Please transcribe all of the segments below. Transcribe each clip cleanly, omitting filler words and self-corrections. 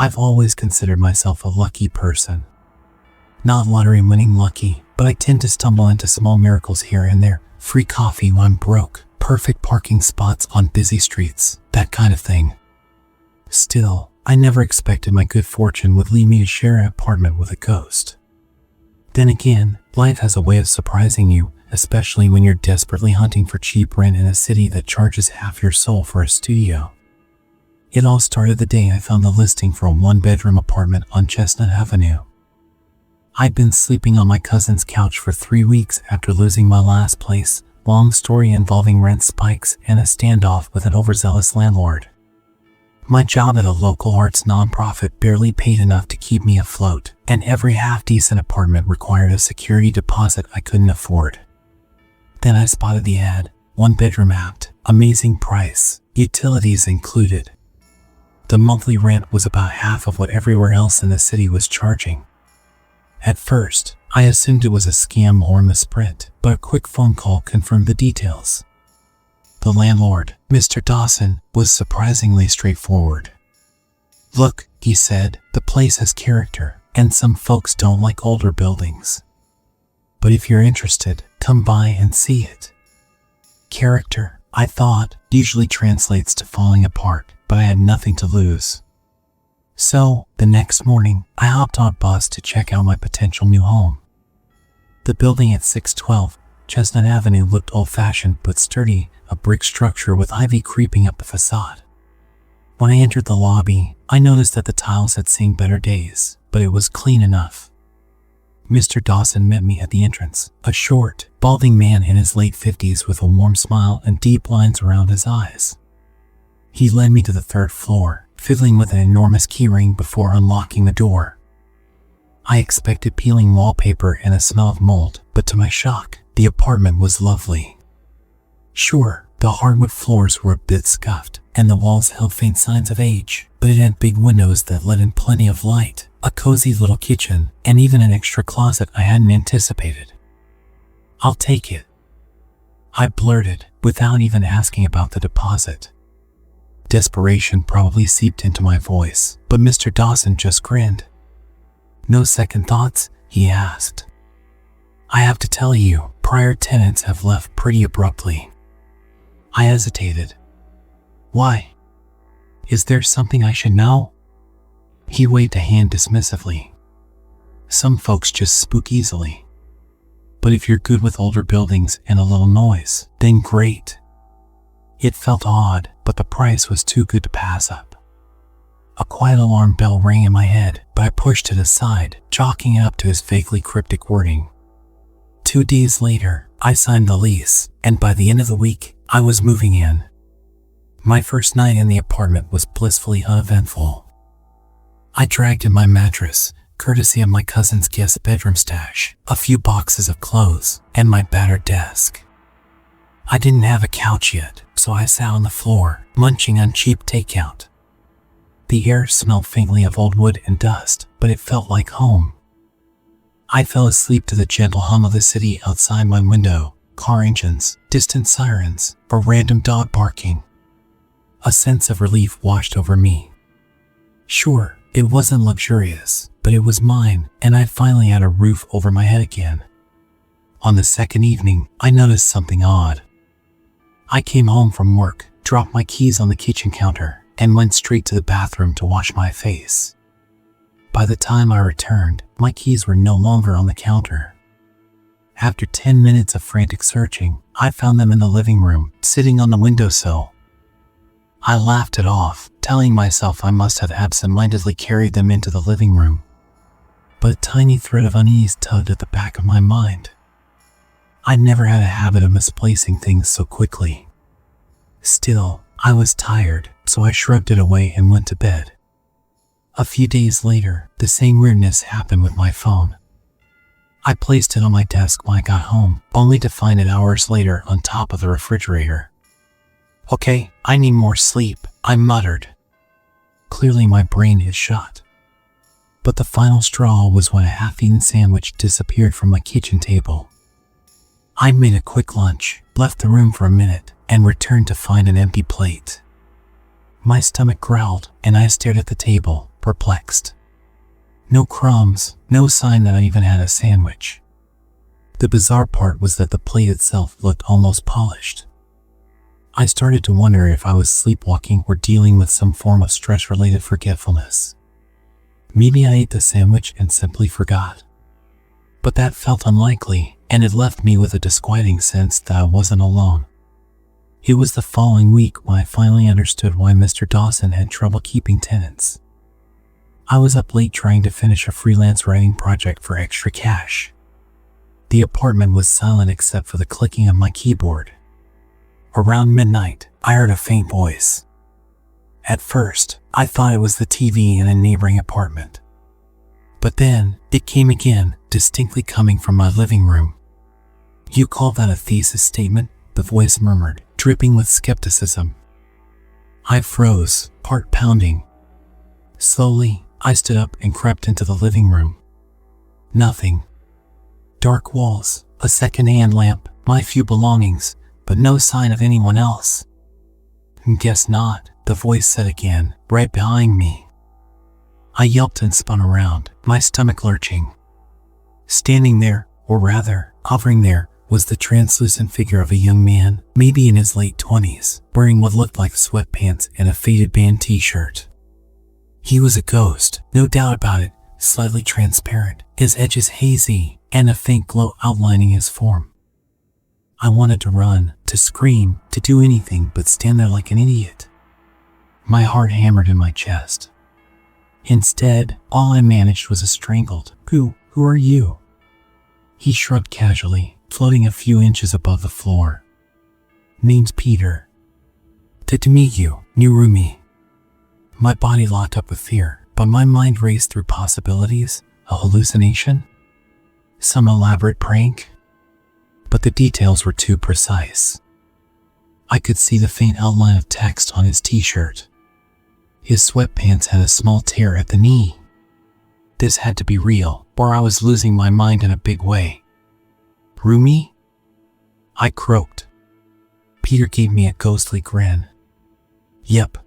I've always considered myself a lucky person. Not lottery-winning lucky, but I tend to stumble into small miracles here and there. Free coffee when I'm broke, perfect parking spots on busy streets, that kind of thing. Still, I never expected my good fortune would lead me to share an apartment with a ghost. Then again, life has a way of surprising you, especially when you're desperately hunting for cheap rent in a city that charges half your soul for a studio. It all started the day I found the listing for a one-bedroom apartment on Chestnut Avenue. I'd been sleeping on my cousin's couch for 3 weeks after losing my last place, long story involving rent spikes and a standoff with an overzealous landlord. My job at a local arts nonprofit barely paid enough to keep me afloat, and every half-decent apartment required a security deposit I couldn't afford. Then I spotted the ad, one-bedroom apt, amazing price, utilities included. The monthly rent was about half of what everywhere else in the city was charging. At first, I assumed it was a scam or a misprint, but a quick phone call confirmed the details. The landlord, Mr. Dawson, was surprisingly straightforward. "Look," he said, "the place has character, and some folks don't like older buildings. But if you're interested, come by and see it." Character, I thought, usually translates to falling apart, but I had nothing to lose. So, the next morning, I hopped on a bus to check out my potential new home. The building at 612 Chestnut Avenue looked old-fashioned but sturdy, a brick structure with ivy creeping up the facade. When I entered the lobby, I noticed that the tiles had seen better days, but it was clean enough. Mr. Dawson met me at the entrance, a short, balding man in his late 50s with a warm smile and deep lines around his eyes. He led me to the 3rd floor, fiddling with an enormous keyring before unlocking the door. I expected peeling wallpaper and a smell of mold, but to my shock, the apartment was lovely. Sure, the hardwood floors were a bit scuffed, and the walls held faint signs of age, but it had big windows that let in plenty of light, a cozy little kitchen, and even an extra closet I hadn't anticipated. "I'll take it," I blurted, without even asking about the deposit. Desperation probably seeped into my voice, but Mr. Dawson just grinned. "No second thoughts?" he asked. "I have to tell you, prior tenants have left pretty abruptly." I hesitated. "Why? Is there something I should know?" He waved a hand dismissively. "Some folks just spook easily. But if you're good with older buildings and a little noise, then great." It felt odd, but the price was too good to pass up. A quiet alarm bell rang in my head, but I pushed it aside, chalking it up to his vaguely cryptic wording. 2 days later, I signed the lease, and by the end of the week, I was moving in. My first night in the apartment was blissfully uneventful. I dragged in my mattress, courtesy of my cousin's guest bedroom stash, a few boxes of clothes, and my battered desk. I didn't have a couch yet, so I sat on the floor, munching on cheap takeout. The air smelled faintly of old wood and dust, but it felt like home. I fell asleep to the gentle hum of the city outside my window, car engines, distant sirens, or random dog barking. A sense of relief washed over me. Sure, it wasn't luxurious, but it was mine, and I finally had a roof over my head again. On the second evening, I noticed something odd. I came home from work, dropped my keys on the kitchen counter, and went straight to the bathroom to wash my face. By the time I returned, my keys were no longer on the counter. After 10 minutes of frantic searching, I found them in the living room, sitting on the windowsill. I laughed it off, telling myself I must have absent-mindedly carried them into the living room. But a tiny thread of unease tugged at the back of my mind. I never had a habit of misplacing things so quickly. Still, I was tired, so I shrugged it away and went to bed. A few days later, the same weirdness happened with my phone. I placed it on my desk when I got home, only to find it hours later on top of the refrigerator. "Okay, I need more sleep," I muttered. Clearly my brain is shot. But the final straw was when a half-eaten sandwich disappeared from my kitchen table. I made a quick lunch, left the room for a minute, and returned to find an empty plate. My stomach growled, and I stared at the table, perplexed. No crumbs, no sign that I even had a sandwich. The bizarre part was that the plate itself looked almost polished. I started to wonder if I was sleepwalking or dealing with some form of stress-related forgetfulness. Maybe I ate the sandwich and simply forgot. But that felt unlikely, and it left me with a disquieting sense that I wasn't alone. It was the following week when I finally understood why Mr. Dawson had trouble keeping tenants. I was up late trying to finish a freelance writing project for extra cash. The apartment was silent except for the clicking of my keyboard. Around midnight, I heard a faint voice. At first, I thought it was the TV in a neighboring apartment. But then, it came again, distinctly coming from my living room. "You call that a thesis statement?" the voice murmured, dripping with skepticism. I froze, heart pounding. Slowly, I stood up and crept into the living room. Nothing. Dark walls, a second-hand lamp, my few belongings, but no sign of anyone else. "Guess not," the voice said again, right behind me. I yelped and spun around, my stomach lurching. Standing there, or rather, hovering there, was the translucent figure of a young man, maybe in his late 20s, wearing what looked like sweatpants and a faded band t-shirt. He was a ghost, no doubt about it, slightly transparent, his edges hazy, and a faint glow outlining his form. I wanted to run, to scream, to do anything but stand there like an idiot. My heart hammered in my chest. Instead, all I managed was a strangled, Who are you?" He shrugged casually, floating a few inches above the floor. "Name's Peter. To meet you, new roomie." My body locked up with fear, but my mind raced through possibilities. A hallucination? Some elaborate prank? But the details were too precise. I could see the faint outline of text on his t-shirt. His sweatpants had a small tear at the knee. This had to be real, or I was losing my mind in a big way. "Roomie?" I croaked. Peter gave me a ghostly grin. "Yep.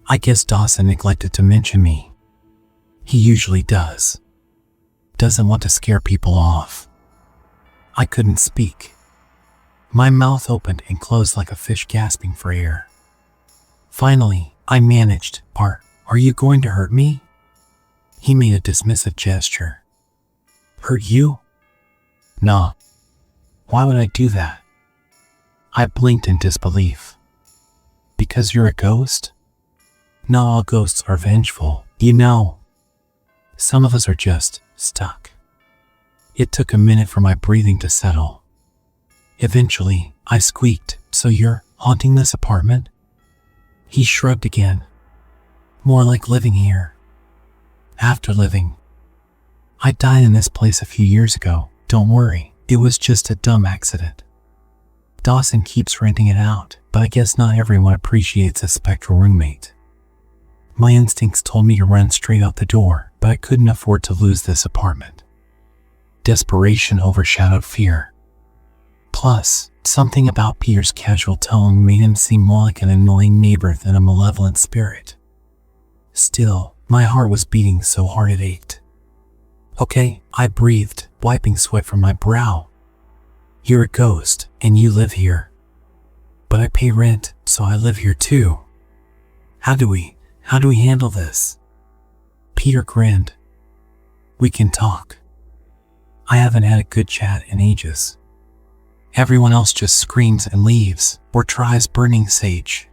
I guess Dawson neglected to mention me. He usually does. Doesn't want to scare people off." I couldn't speak. My mouth opened and closed like a fish gasping for air. Finally, I managed, Are you going to hurt me?" He made a dismissive gesture. "Hurt you? Nah. Why would I do that?" I blinked in disbelief. "Because you're a ghost? Not all ghosts are vengeful, you know. Some of us are just stuck." It took a minute for my breathing to settle. Eventually, I squeaked, "So you're haunting this apartment?" He shrugged again. "More like living here. After living. I died in this place a few years ago. Don't worry, it was just a dumb accident. Dawson keeps renting it out, but I guess not everyone appreciates a spectral roommate." My instincts told me to run straight out the door, but I couldn't afford to lose this apartment. Desperation overshadowed fear. Plus, something about Peter's casual tone made him seem more like an annoying neighbor than a malevolent spirit. Still, my heart was beating so hard it ached. "Okay," I breathed, wiping sweat from my brow. "You're a ghost, and you live here. But I pay rent, so I live here too. How do we handle this?" Peter grinned. "We can talk. I haven't had a good chat in ages. Everyone else just screams and leaves, or tries burning sage.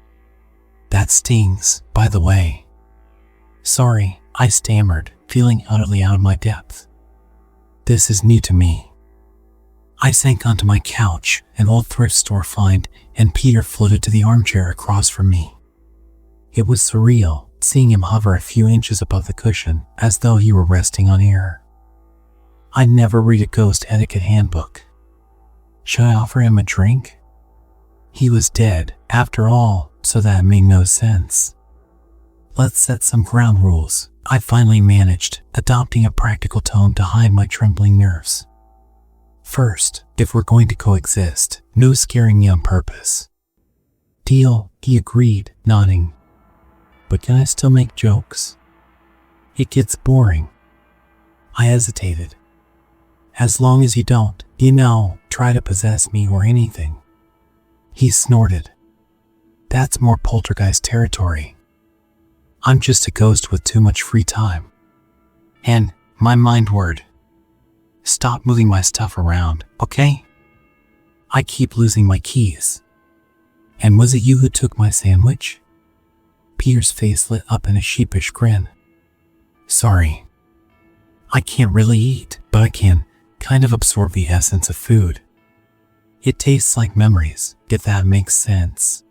That stings, by the way." "Sorry," I stammered, feeling utterly out of my depth. "This is new to me." I sank onto my couch, an old thrift store find, and Peter floated to the armchair across from me. It was surreal, seeing him hover a few inches above the cushion, as though he were resting on air. I'd never read a ghost etiquette handbook. Should I offer him a drink? He was dead, after all, so that made no sense. "Let's set some ground rules," I finally managed, adopting a practical tone to hide my trembling nerves. "First, if we're going to coexist, no scaring me on purpose." "Deal," he agreed, nodding. "But can I still make jokes?" It gets boring. I hesitated. As long as you don't, try to possess me or anything. He snorted. That's more poltergeist territory. I'm just a ghost with too much free time. And my mind word. Stop moving my stuff around, okay? I keep losing my keys. And was it you who took my sandwich? Peter's face lit up in a sheepish grin. Sorry. I can't really eat, but I can kind of absorb the essence of food. It tastes like memories, if that makes sense.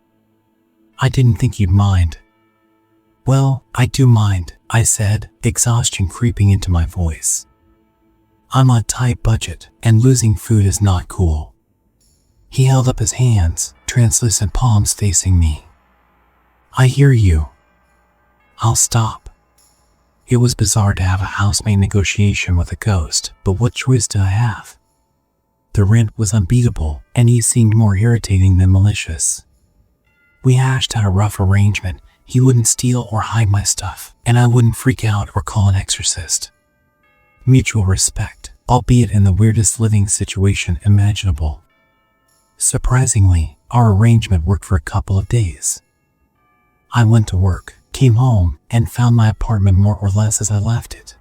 I didn't think you'd mind. Well, I do mind, I said, exhaustion creeping into my voice. I'm on a tight budget, and losing food is not cool. He held up his hands, translucent palms facing me. I hear you. I'll stop. It was bizarre to have a housemate negotiation with a ghost, but what choice did I have? The rent was unbeatable, and he seemed more irritating than malicious. We hashed out a rough arrangement. He wouldn't steal or hide my stuff, and I wouldn't freak out or call an exorcist. Mutual respect, albeit in the weirdest living situation imaginable. Surprisingly, our arrangement worked for a couple of days. I went to work, came home, and found my apartment more or less as I left it.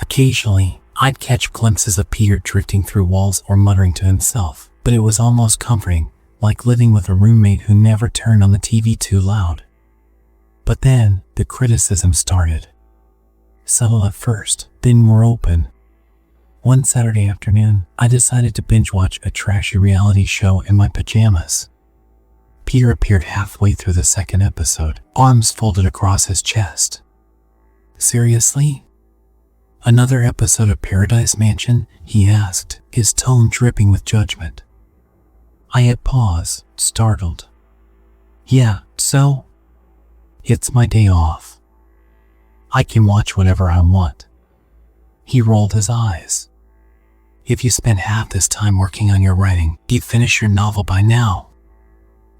Occasionally, I'd catch glimpses of Peter drifting through walls or muttering to himself, but it was almost comforting, like living with a roommate who never turned on the TV too loud. But then, the criticism started. Subtle at first, then more open. One Saturday afternoon, I decided to binge watch a trashy reality show in my pajamas. Peter appeared halfway through the second episode, arms folded across his chest. Seriously? Another episode of Paradise Mansion? He asked, his tone dripping with judgment. I had paused, startled. Yeah, so? It's my day off. I can watch whatever I want. He rolled his eyes. If you spent half this time working on your writing, you'd finish your novel by now.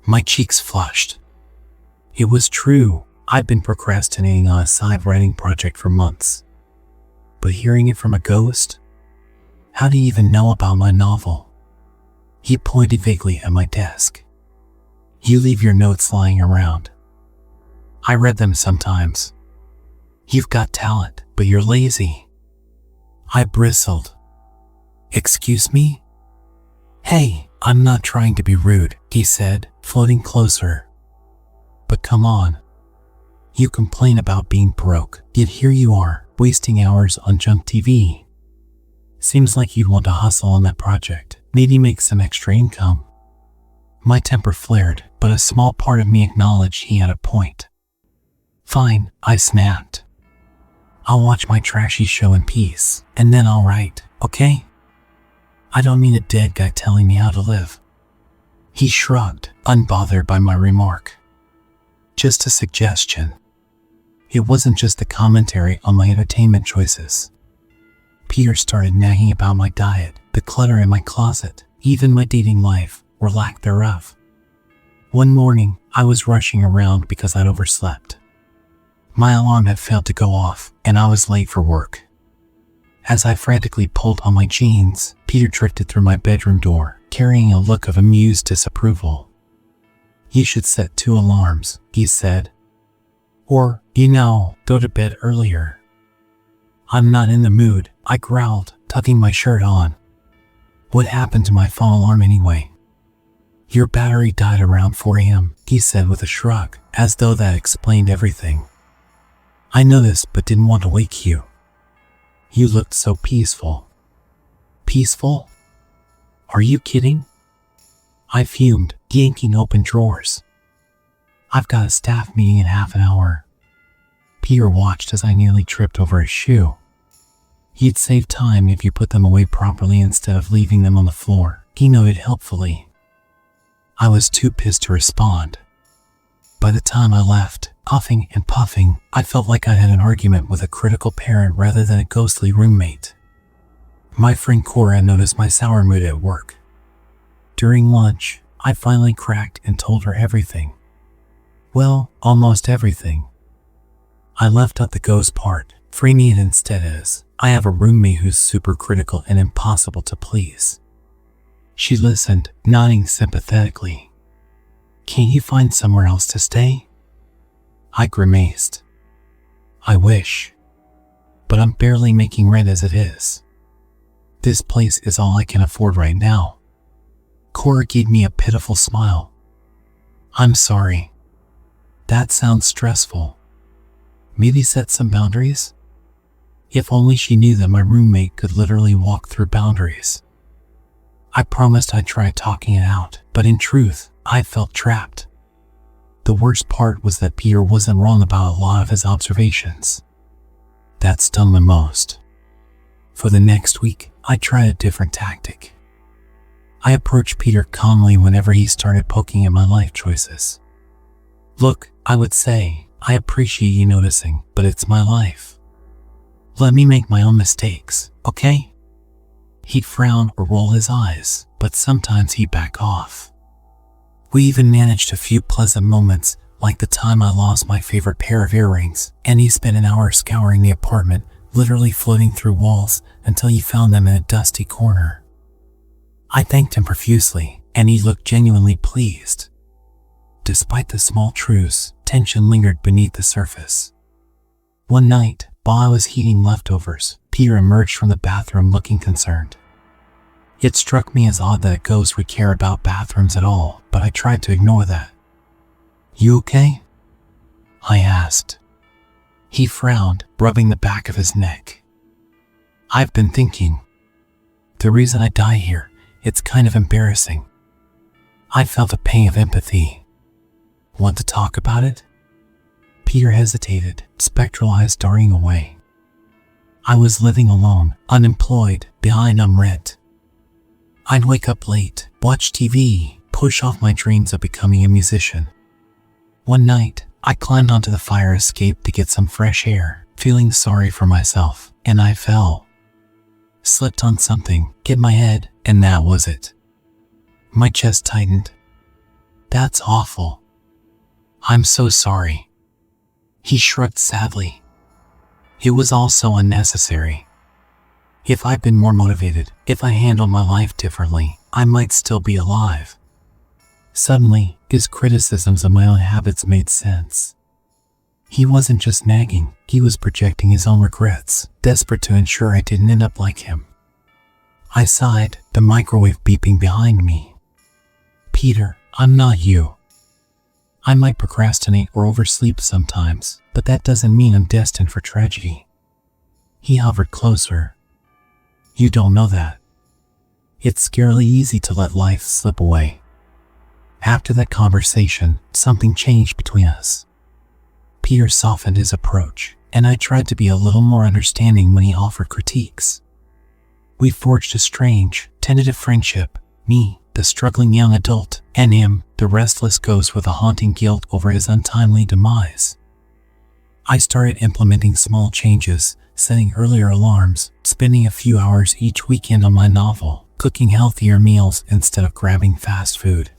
My cheeks flushed. It was true. I'd been procrastinating on a side writing project for months. But hearing it from a ghost? How do you even know about my novel? He pointed vaguely at my desk. You leave your notes lying around. I read them sometimes. You've got talent, but you're lazy. I bristled. Excuse me? Hey, I'm not trying to be rude, he said, floating closer. But come on. You complain about being broke, yet here you are, wasting hours on junk TV. Seems like you'd want to hustle on that project, maybe make some extra income. My temper flared, but a small part of me acknowledged he had a point. Fine, I snapped. I'll watch my trashy show in peace, and then I'll write, okay? I don't need a dead guy telling me how to live. He shrugged, unbothered by my remark. Just a suggestion. It wasn't just a commentary on my entertainment choices. Peter started nagging about my diet, the clutter in my closet, even my dating life, or lack thereof. One morning, I was rushing around because I'd overslept. My alarm had failed to go off, and I was late for work. As I frantically pulled on my jeans, Peter drifted through my bedroom door, carrying a look of amused disapproval. You should set 2 alarms, he said. Or, go to bed earlier. I'm not in the mood, I growled, tucking my shirt on. What happened to my phone alarm anyway? Your battery died around 4 a.m., he said with a shrug, as though that explained everything. I noticed but didn't want to wake you. You looked so peaceful. Peaceful? Are you kidding? I fumed, yanking open drawers. I've got a staff meeting in half an hour. Peter watched as I nearly tripped over a shoe. You'd save time if you put them away properly instead of leaving them on the floor, he noted helpfully. I was too pissed to respond. By the time I left, huffing and puffing, I felt like I had an argument with a critical parent rather than a ghostly roommate. My friend Cora noticed my sour mood at work. During lunch, I finally cracked and told her everything. Well, almost everything. I left out the ghost part, Frame it instead as, I have a roommate who's super critical and impossible to please. She listened, nodding sympathetically. Can't you find somewhere else to stay? I grimaced. I wish. But I'm barely making rent as it is. This place is all I can afford right now. Cora gave me a pitiful smile. I'm sorry. That sounds stressful. Maybe set some boundaries? If only she knew that my roommate could literally walk through boundaries. I promised I'd try talking it out, but in truth, I felt trapped. The worst part was that Peter wasn't wrong about a lot of his observations. That stung me most. For the next week, I tried a different tactic. I approached Peter calmly whenever he started poking at my life choices. Look, I would say, I appreciate you noticing, but it's my life. Let me make my own mistakes, okay? He'd frown or roll his eyes, but sometimes he'd back off. We even managed a few pleasant moments, like the time I lost my favorite pair of earrings, and he spent an hour scouring the apartment, literally floating through walls until he found them in a dusty corner. I thanked him profusely, and he looked genuinely pleased. Despite the small truce, tension lingered beneath the surface. One night, while I was heating leftovers, Peter emerged from the bathroom looking concerned. It struck me as odd that a ghost would care about bathrooms at all, but I tried to ignore that. You okay? I asked. He frowned, rubbing the back of his neck. I've been thinking. The reason I die here, it's kind of embarrassing. I felt a pang of empathy. Want to talk about it? Peter hesitated, spectral eyes darting away. I was living alone, unemployed, behind on rent. I'd wake up late, watch TV, push off my dreams of becoming a musician. One night, I climbed onto the fire escape to get some fresh air, feeling sorry for myself, and I fell. Slipped on something, hit my head, and that was it. My chest tightened. That's awful. I'm so sorry. He shrugged sadly. It was all so unnecessary. If I'd been more motivated, if I handled my life differently, I might still be alive. Suddenly, his criticisms of my own habits made sense. He wasn't just nagging, he was projecting his own regrets, desperate to ensure I didn't end up like him. I sighed, the microwave beeping behind me. Peter, I'm not you. I might procrastinate or oversleep sometimes, but that doesn't mean I'm destined for tragedy. He hovered closer. You don't know that. It's scarily easy to let life slip away. After that conversation, something changed between us. Peter softened his approach, and I tried to be a little more understanding when he offered critiques. We forged a strange, tentative friendship, me, the struggling young adult, and him, the restless ghost with a haunting guilt over his untimely demise. I started implementing small changes, setting earlier alarms, spending a few hours each weekend on my novel, cooking healthier meals instead of grabbing fast food.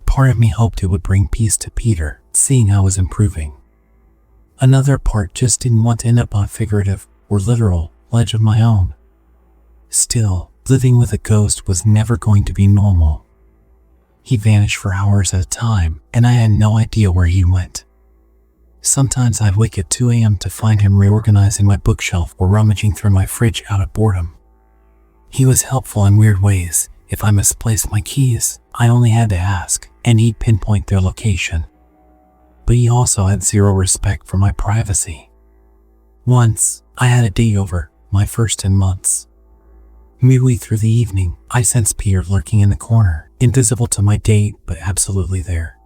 Part of me hoped it would bring peace to Peter, seeing I was improving. Another part just didn't want to end up on a figurative, or literal, ledge of my own. Still, living with a ghost was never going to be normal. He vanished for hours at a time, and I had no idea where he went. Sometimes I'd wake at 2 a.m. to find him reorganizing my bookshelf or rummaging through my fridge out of boredom. He was helpful in weird ways. If I misplaced my keys, I only had to ask, and he'd pinpoint their location. But he also had zero respect for my privacy. Once, I had a date over, my first in months. Midway through the evening, I sensed Peter lurking in the corner, invisible to my date, but absolutely there.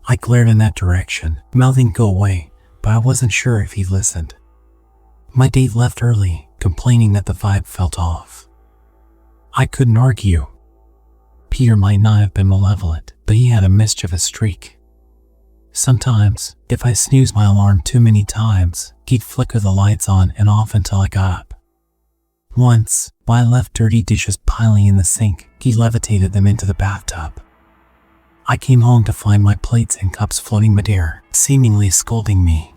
I glared in that direction, mouthing go away, but I wasn't sure if he listened. My date left early, complaining that the vibe felt off. I couldn't argue. Peter might not have been malevolent, but he had a mischievous streak. Sometimes, if I snoozed my alarm too many times, he'd flicker the lights on and off until I got up. Once, while I left dirty dishes piling in the sink, he levitated them into the bathtub. I came home to find my plates and cups floating midair, seemingly scolding me.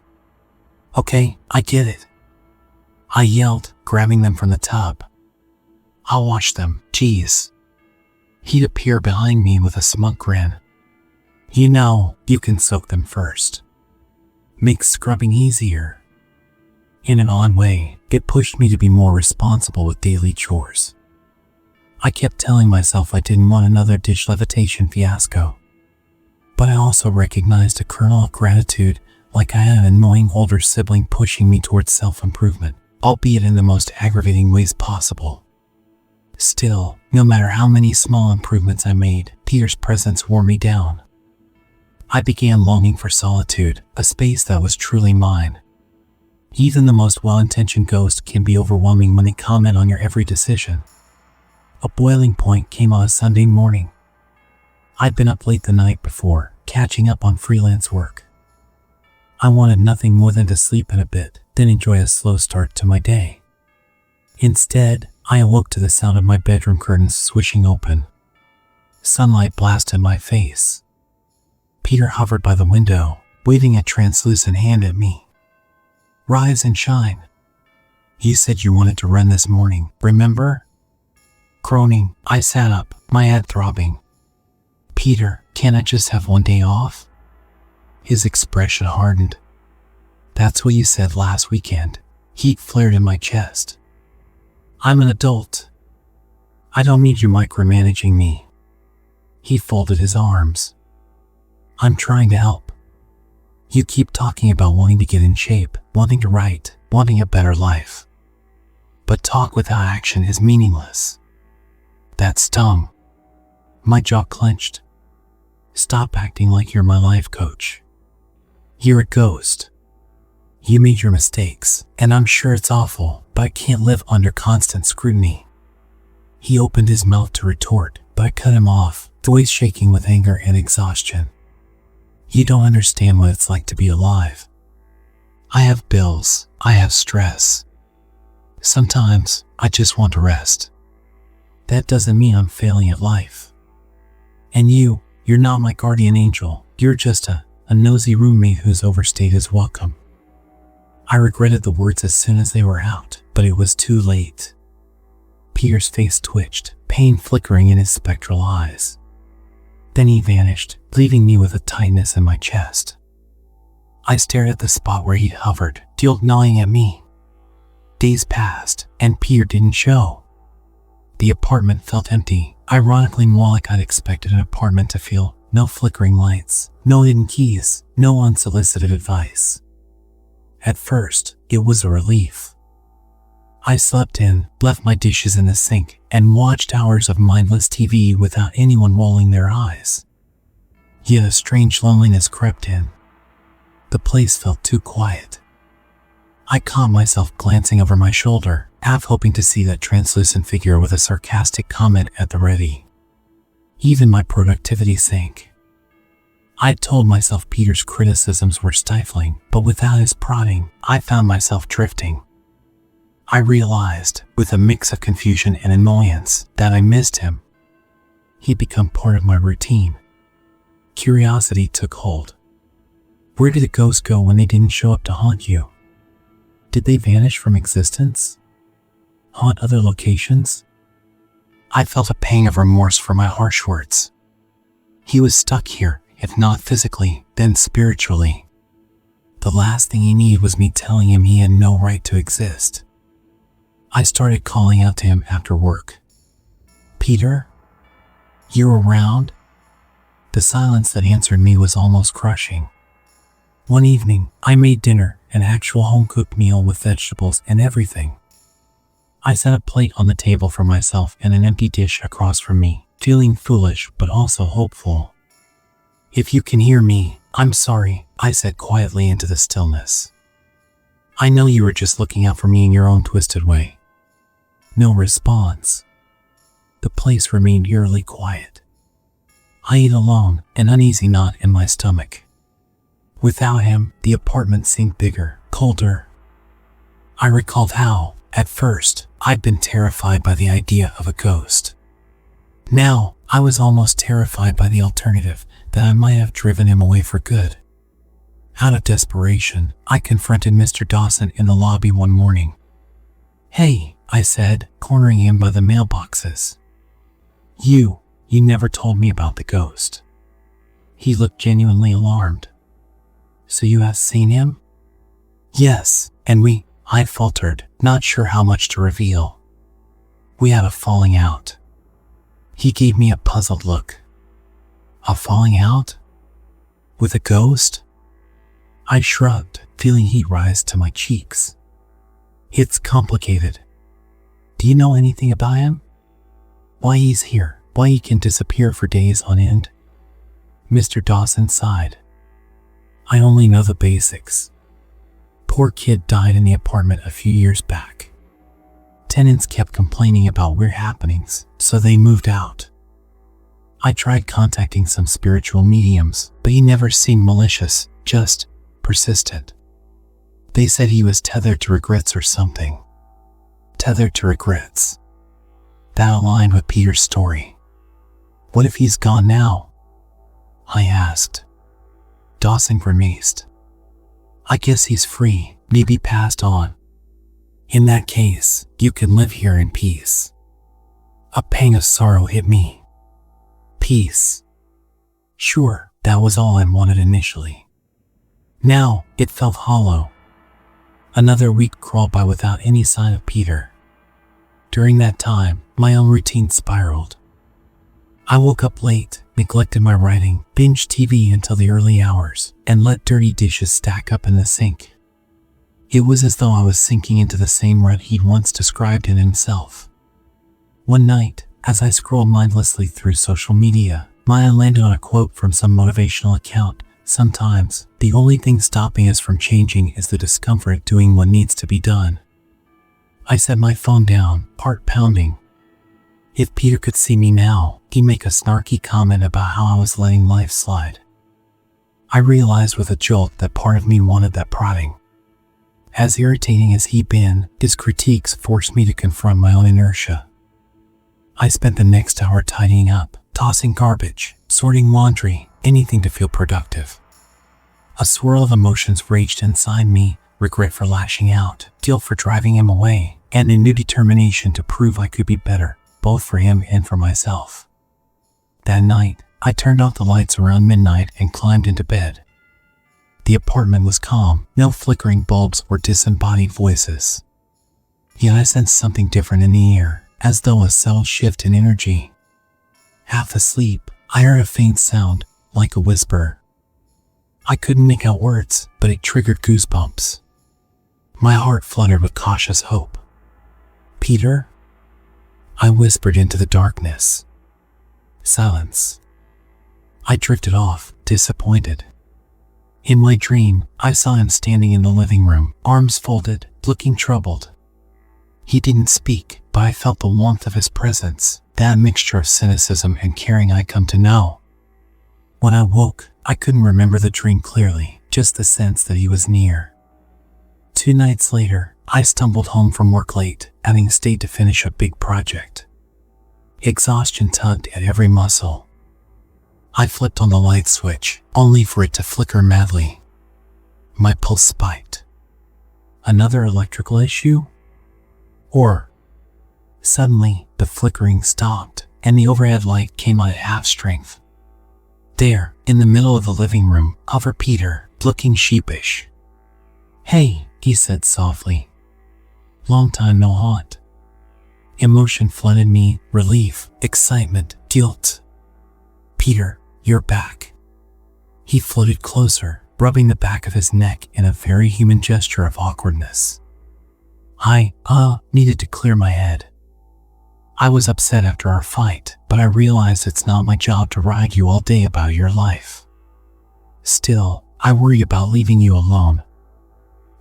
Okay, I get it, I yelled, grabbing them from the tub. I'll wash them, geez. He'd appear behind me with a smug grin. You know, you can soak them first. Makes scrubbing easier. In an odd way, it pushed me to be more responsible with daily chores. I kept telling myself I didn't want another dish levitation fiasco. But I also recognized a kernel of gratitude, like I had an annoying older sibling pushing me towards self-improvement, albeit in the most aggravating ways possible. Still, no matter how many small improvements I made, Peter's presence wore me down. I began longing for solitude, a space that was truly mine. Even the most well-intentioned ghost can be overwhelming when they comment on your every decision. A boiling point came on a Sunday morning. I'd been up late the night before, catching up on freelance work. I wanted nothing more than to sleep in a bit, then enjoy a slow start to my day. Instead, I awoke to the sound of my bedroom curtains swishing open. Sunlight blasted my face. Peter hovered by the window, waving a translucent hand at me. Rise and shine. You said you wanted to run this morning, remember? Groaning, I sat up, my head throbbing. Peter, can't I just have one day off? His expression hardened. That's what you said last weekend. Heat flared in my chest. I'm an adult. I don't need you micromanaging me. He folded his arms. I'm trying to help. You keep talking about wanting to get in shape, wanting to write, wanting a better life. But talk without action is meaningless. That stung. My jaw clenched. Stop acting like you're my life coach. You're a ghost. You made your mistakes, and I'm sure it's awful, but I can't live under constant scrutiny. He opened his mouth to retort, but I cut him off, voice shaking with anger and exhaustion. You don't understand what it's like to be alive. I have bills, I have stress. Sometimes, I just want to rest. That doesn't mean I'm failing at life. And you're not my guardian angel, you're just a nosy roommate who's overstayed his welcome. I regretted the words as soon as they were out, but it was too late. Peter's face twitched, pain flickering in his spectral eyes. Then he vanished, leaving me with a tightness in my chest. I stared at the spot where he'd hovered, still gnawing at me. Days passed, and Peter didn't show. The apartment felt empty, ironically more like I'd expected an apartment to feel. No flickering lights, no hidden keys, no unsolicited advice. At first, it was a relief. I slept in, left my dishes in the sink, and watched hours of mindless TV without anyone rolling their eyes. Yet a strange loneliness crept in. The place felt too quiet. I caught myself glancing over my shoulder, half hoping to see that translucent figure with a sarcastic comment at the ready. Even my productivity sank. I'd told myself Peter's criticisms were stifling, but without his prodding, I found myself drifting. I realized, with a mix of confusion and annoyance, that I missed him. He'd become part of my routine. Curiosity took hold. Where did the ghosts go when they didn't show up to haunt you? Did they vanish from existence? Haunt other locations? I felt a pang of remorse for my harsh words. He was stuck here, if not physically, then spiritually. The last thing he needed was me telling him he had no right to exist. I started calling out to him after work. Peter? You're around? The silence that answered me was almost crushing. One evening, I made dinner, an actual home-cooked meal with vegetables and everything. I set a plate on the table for myself and an empty dish across from me, feeling foolish but also hopeful. If you can hear me, I'm sorry, I said quietly into the stillness. I know you were just looking out for me in your own twisted way. No response. The place remained eerily quiet. I ate alone, an uneasy knot in my stomach. Without him, the apartment seemed bigger, colder. I recalled how, at first, I'd been terrified by the idea of a ghost. Now, I was almost terrified by the alternative that I might have driven him away for good. Out of desperation, I confronted Mr. Dawson in the lobby one morning. "Hey," I said, cornering him by the mailboxes. You never told me about the ghost." He looked genuinely alarmed. "So you have seen him?" "Yes, and I faltered, not sure how much to reveal. "We had a falling out." He gave me a puzzled look. "A falling out? With a ghost?" I shrugged, feeling heat rise to my cheeks. "It's complicated. Do you know anything about him? Why he's here? Why he can disappear for days on end?" Mr. Dawson sighed. "I only know the basics. Poor kid died in the apartment a few years back. Tenants kept complaining about weird happenings, so they moved out. I tried contacting some spiritual mediums, but he never seemed malicious, just persistent. They said he was tethered to regrets or something." Tethered to regrets. That aligned with Peter's story. "What if he's gone now?" I asked. Dawson grimaced. "I guess he's free, maybe passed on. In that case, you can live here in peace." A pang of sorrow hit me. Peace. Sure, that was all I wanted initially. Now, it felt hollow. Another week crawled by without any sign of Peter. During that time, my own routine spiraled. I woke up late, neglected my writing, binged TV until the early hours, and let dirty dishes stack up in the sink. It was as though I was sinking into the same rut he'd once described in himself. One night, as I scrolled mindlessly through social media, my eye landed on a quote from some motivational account. "Sometimes, the only thing stopping us from changing is the discomfort doing what needs to be done." I set my phone down, heart pounding. If Peter could see me now, he'd make a snarky comment about how I was letting life slide. I realized with a jolt that part of me wanted that prodding. As irritating as he'd been, his critiques forced me to confront my own inertia. I spent the next hour tidying up, tossing garbage, sorting laundry, anything to feel productive. A swirl of emotions raged inside me, regret for lashing out, guilt for driving him away, and a new determination to prove I could be better, both for him and for myself. That night, I turned off the lights around midnight and climbed into bed. The apartment was calm, no flickering bulbs or disembodied voices. Yet I sensed something different in the air, as though a subtle shift in energy. Half asleep, I heard a faint sound, like a whisper. I couldn't make out words, but it triggered goosebumps. My heart fluttered with cautious hope. "Peter?" I whispered into the darkness. Silence. I drifted off, disappointed. In my dream, I saw him standing in the living room, arms folded, looking troubled. He didn't speak, but I felt the warmth of his presence, that mixture of cynicism and caring I'd come to know. When I woke, I couldn't remember the dream clearly, just the sense that he was near. 2 nights later, I stumbled home from work late, having stayed to finish a big project. Exhaustion tugged at every muscle. I flipped on the light switch, only for it to flicker madly. My pulse spiked. Another electrical issue? Suddenly, the flickering stopped, and the overhead light came on at half strength. There, in the middle of the living room, hovered Peter, looking sheepish. "Hey," he said softly. "Long time no haunt." Emotion flooded me, relief, excitement, guilt. "Peter, you're back." He floated closer, rubbing the back of his neck in a very human gesture of awkwardness. I needed to clear my head. I was upset after our fight, but I realized it's not my job to ride you all day about your life. Still, I worry about leaving you alone.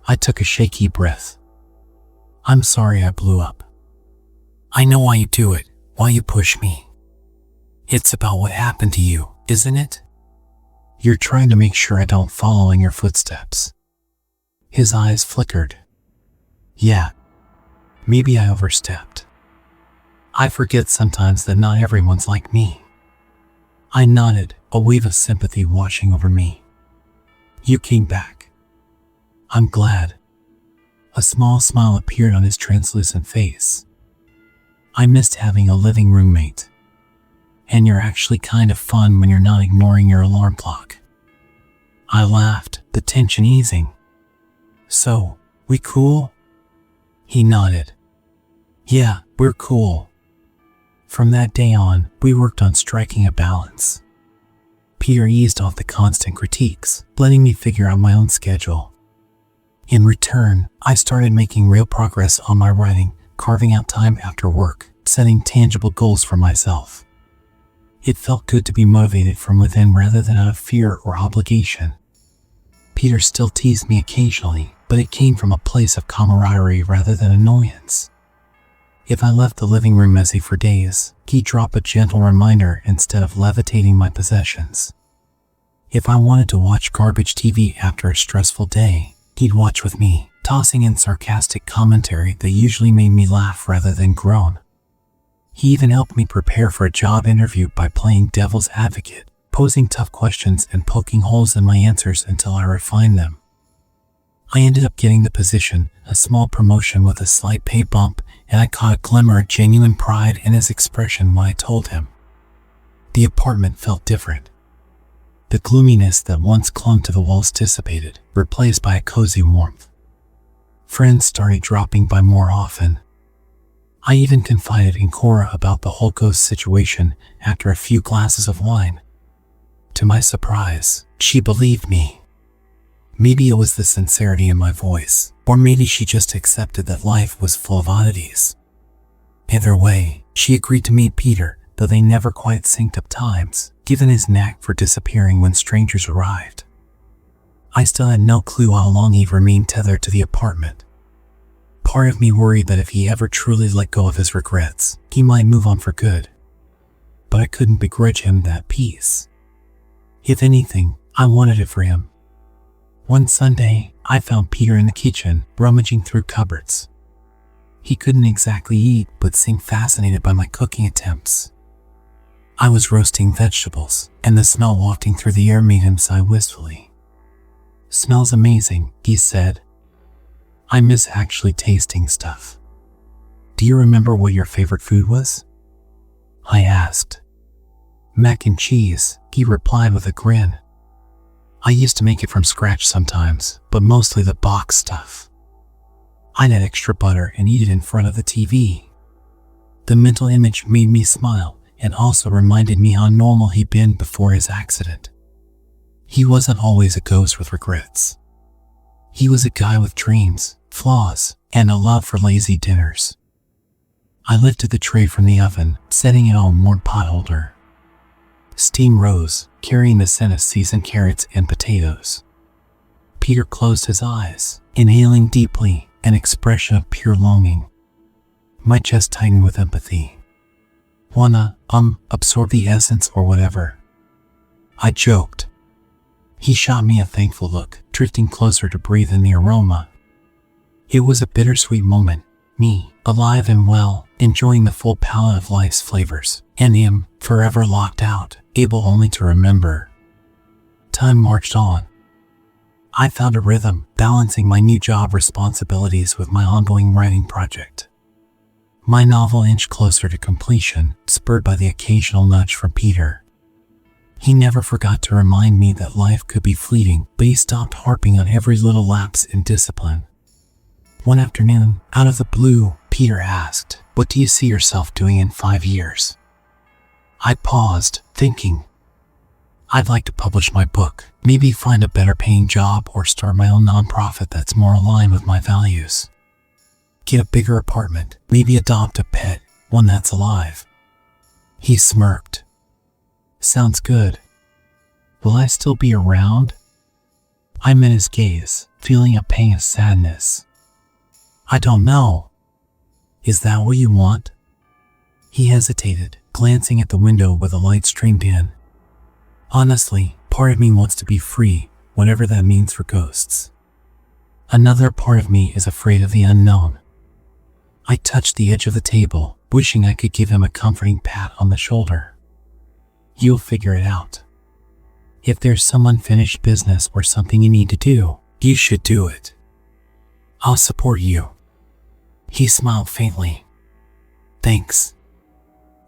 I took a shaky breath. "I'm sorry I blew up. I know why you do it, why you push me. It's about what happened to you, isn't it? You're trying to make sure I don't follow in your footsteps." His eyes flickered. "Yeah, maybe I overstepped. I forget sometimes that not everyone's like me." I nodded, a wave of sympathy washing over me. You came back. I'm glad. A small smile appeared on his translucent face. I missed having a living roommate. And you're actually kind of fun when you're not ignoring your alarm clock. I laughed, the tension easing. So, we cool? He nodded. Yeah, we're cool. From that day on, we worked on striking a balance. Peter eased off the constant critiques, letting me figure out my own schedule. In return, I started making real progress on my writing, carving out time after work, setting tangible goals for myself. It felt good to be motivated from within rather than out of fear or obligation. Peter still teased me occasionally, but it came from a place of camaraderie rather than annoyance. If I left the living room messy for days, he'd drop a gentle reminder instead of levitating my possessions. If I wanted to watch garbage TV after a stressful day, he'd watch with me, tossing in sarcastic commentary that usually made me laugh rather than groan. He even helped me prepare for a job interview by playing devil's advocate, posing tough questions and poking holes in my answers until I refined them. I ended up getting the position, a small promotion with a slight pay bump, and I caught a glimmer of genuine pride in his expression when I told him. The apartment felt different. The gloominess that once clung to the walls dissipated, replaced by a cozy warmth. Friends started dropping by more often. I even confided in Cora about the whole ghost situation after a few glasses of wine. To my surprise, she believed me. Maybe it was the sincerity in my voice, or maybe she just accepted that life was full of oddities. Either way, she agreed to meet Peter, though they never quite synced up times, given his knack for disappearing when strangers arrived. I still had no clue how long he remained tethered to the apartment. Part of me worried that if he ever truly let go of his regrets, he might move on for good. But I couldn't begrudge him that peace. If anything, I wanted it for him. One Sunday, I found Peter in the kitchen, rummaging through cupboards. He couldn't exactly eat, but seemed fascinated by my cooking attempts. I was roasting vegetables, and the smell wafting through the air made him sigh wistfully. "Smells amazing," he said. "I miss actually tasting stuff." "Do you remember what your favorite food was?" I asked. "Mac and cheese," he replied with a grin. "I used to make it from scratch sometimes, but mostly the box stuff. I'd add extra butter and eat it in front of the TV." The mental image made me smile and also reminded me how normal he'd been before his accident. He wasn't always a ghost with regrets. He was a guy with dreams, flaws, and a love for lazy dinners. I lifted the tray from the oven, setting it on a warm pot holder. Steam rose, carrying the scent of seasoned carrots and potatoes. Peter closed his eyes, inhaling deeply, an expression of pure longing. My chest tightened with empathy. "Wanna, absorb the essence or whatever?" I joked. He shot me a thankful look, drifting closer to breathe in the aroma. It was a bittersweet moment, me, alive and well, enjoying the full palette of life's flavors, and him, forever locked out, able only to remember. Time marched on. I found a rhythm, balancing my new job responsibilities with my ongoing writing project. My novel inched closer to completion, spurred by the occasional nudge from Peter. He never forgot to remind me that life could be fleeting, but he stopped harping on every little lapse in discipline. One afternoon, out of the blue, Peter asked, "What do you see yourself doing in 5 years?" I paused, thinking. I'd like to publish my book, maybe find a better paying job or start my own nonprofit that's more aligned with my values. Get a bigger apartment, maybe adopt a pet, one that's alive. He smirked. "Sounds good. Will I still be around?" I met his gaze, feeling a pang of sadness. "I don't know. Is that what you want?" He hesitated, glancing at the window where the light streamed in. "Honestly, part of me wants to be free, whatever that means for ghosts. Another part of me is afraid of the unknown." I touched the edge of the table, wishing I could give him a comforting pat on the shoulder. "You'll figure it out." If there's some unfinished business or something you need to do, you should do it. I'll support you." He smiled faintly. "Thanks.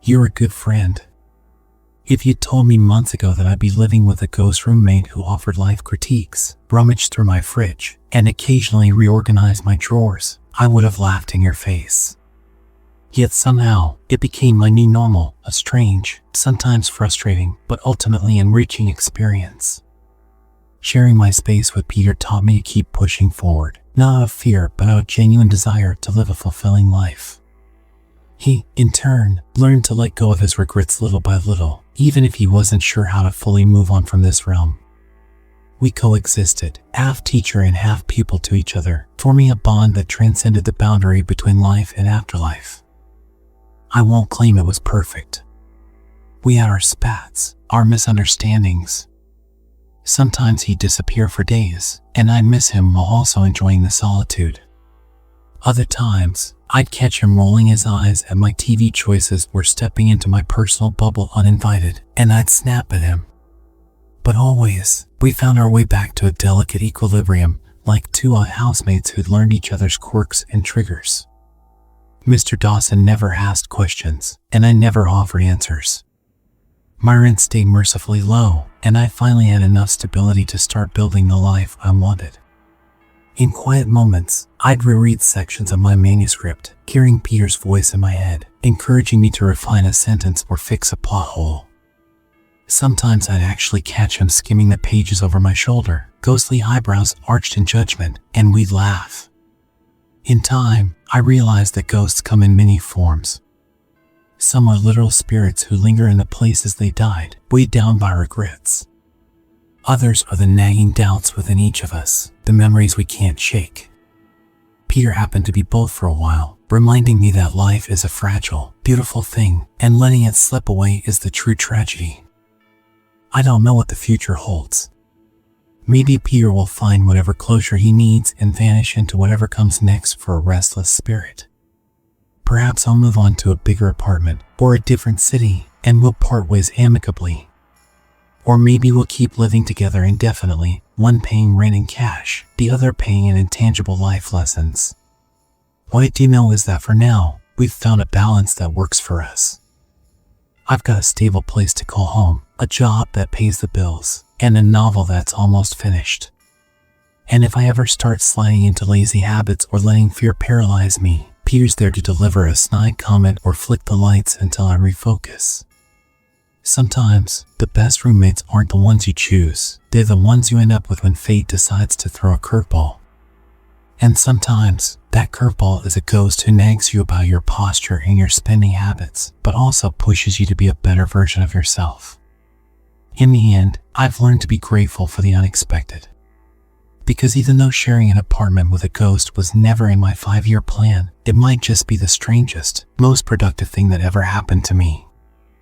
You're a good friend. If you'd told me months ago that I'd be living with a ghost roommate who offered life critiques, rummaged through my fridge, and occasionally reorganized my drawers, I would have laughed in your face. Yet somehow, it became my new normal, a strange, sometimes frustrating, but ultimately enriching experience. Sharing my space with Peter taught me to keep pushing forward, not out of fear, but out of genuine desire to live a fulfilling life. He, in turn, learned to let go of his regrets little by little, even if he wasn't sure how to fully move on from this realm. We coexisted, half teacher and half pupil to each other, forming a bond that transcended the boundary between life and afterlife. I won't claim it was perfect. We had our spats, our misunderstandings. Sometimes he'd disappear for days, and I'd miss him while also enjoying the solitude. Other times, I'd catch him rolling his eyes at my TV choices or stepping into my personal bubble uninvited, and I'd snap at him. But always, we found our way back to a delicate equilibrium, like two housemates who'd learned each other's quirks and triggers. Mr. Dawson never asked questions, and I never offered answers. My rent stayed mercifully low, and I finally had enough stability to start building the life I wanted. In quiet moments, I'd reread sections of my manuscript, hearing Peter's voice in my head, encouraging me to refine a sentence or fix a plot hole. Sometimes I'd actually catch him skimming the pages over my shoulder, ghostly eyebrows arched in judgment, and we'd laugh. In time, I realized that ghosts come in many forms. Some are literal spirits who linger in the places they died, weighed down by regrets. Others are the nagging doubts within each of us, the memories we can't shake. Peter happened to be both for a while, reminding me that life is a fragile, beautiful thing, and letting it slip away is the true tragedy. I don't know what the future holds. Maybe Peter will find whatever closure he needs and vanish into whatever comes next for a restless spirit. Perhaps I'll move on to a bigger apartment or a different city, and we'll part ways amicably. Or maybe we'll keep living together indefinitely, one paying rent in cash, the other paying in intangible life lessons. What I do know is that for now, we've found a balance that works for us. I've got a stable place to call home, a job that pays the bills, and a novel that's almost finished. And if I ever start sliding into lazy habits or letting fear paralyze me, Peter's there to deliver a snide comment or flick the lights until I refocus. Sometimes, the best roommates aren't the ones you choose, they're the ones you end up with when fate decides to throw a curveball. And sometimes, that curveball is a ghost who nags you about your posture and your spending habits, but also pushes you to be a better version of yourself. In the end, I've learned to be grateful for the unexpected. Because even though sharing an apartment with a ghost was never in my 5-year plan, it might just be the strangest, most productive thing that ever happened to me.